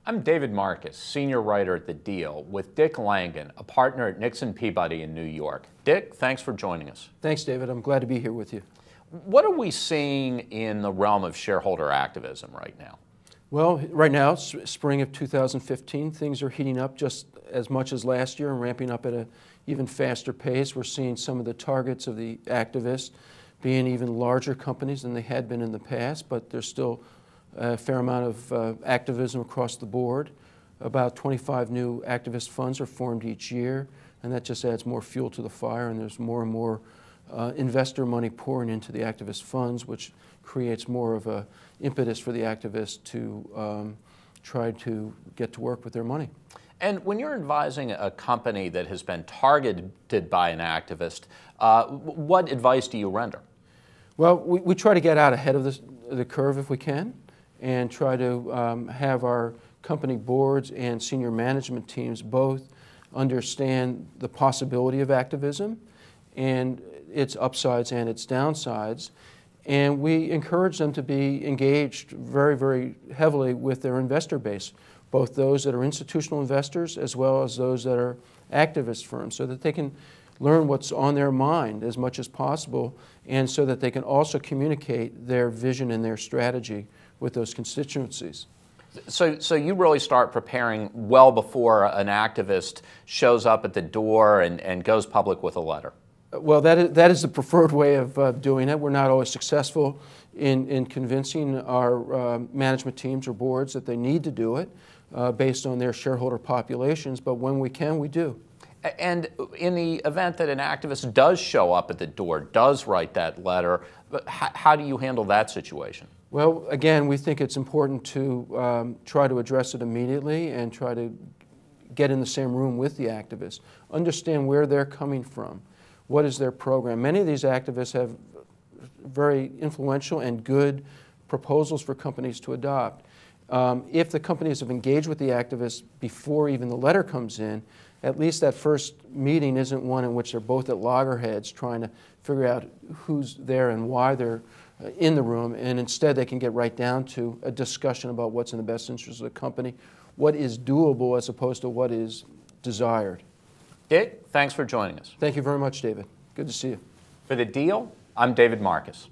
I'm David Marcus, senior writer at The Deal, with Dick Langan, a partner at Nixon Peabody in New York. Dick, thanks for joining us. Thanks, David. I'm glad to be here with you. What are we seeing in the realm of shareholder activism right now? Well, right now, spring of 2015, things are heating up just as much as last year and ramping up at an even faster pace. We're seeing some of the targets of the activists being even larger companies than they had been in the past, but there's still a fair amount of activism across the board. About 25 new activist funds are formed each year, and that just adds more fuel to the fire, and there's more and more investor money pouring into the activist funds, which creates more of an impetus for the activists to try to get to work with their money. And when you're advising a company that has been targeted by an activist, what advice do you render? Well, we try to get out ahead of the curve if we can, and try to have our company boards and senior management teams both understand the possibility of activism and its upsides and its downsides. And we encourage them to be engaged very, very heavily with their investor base, both those that are institutional investors as well as those that are activist firms, so that they can learn what's on their mind as much as possible, and so that they can also communicate their vision and their strategy with those constituencies. So you really start preparing well before an activist shows up at the door and goes public with a letter? Well, that is the preferred way of doing it. We're not always successful in convincing our management teams or boards that they need to do it based on their shareholder populations, but when we can, we do. And in the event that an activist does show up at the door, does write that letter, how do you handle that situation? Well, again, we think it's important to try to address it immediately and try to get in the same room with the activists, understand where they're coming from, what is their program. Many of these activists have very influential and good proposals for companies to adopt. If the companies have engaged with the activists before even the letter comes in, at least that first meeting isn't one in which they're both at loggerheads trying to figure out who's there and why they're in the room, and instead they can get right down to a discussion about what's in the best interest of the company, what is doable as opposed to what is desired. Dick, thanks for joining us. Thank you very much, David. Good to see you. For The Deal, I'm David Marcus.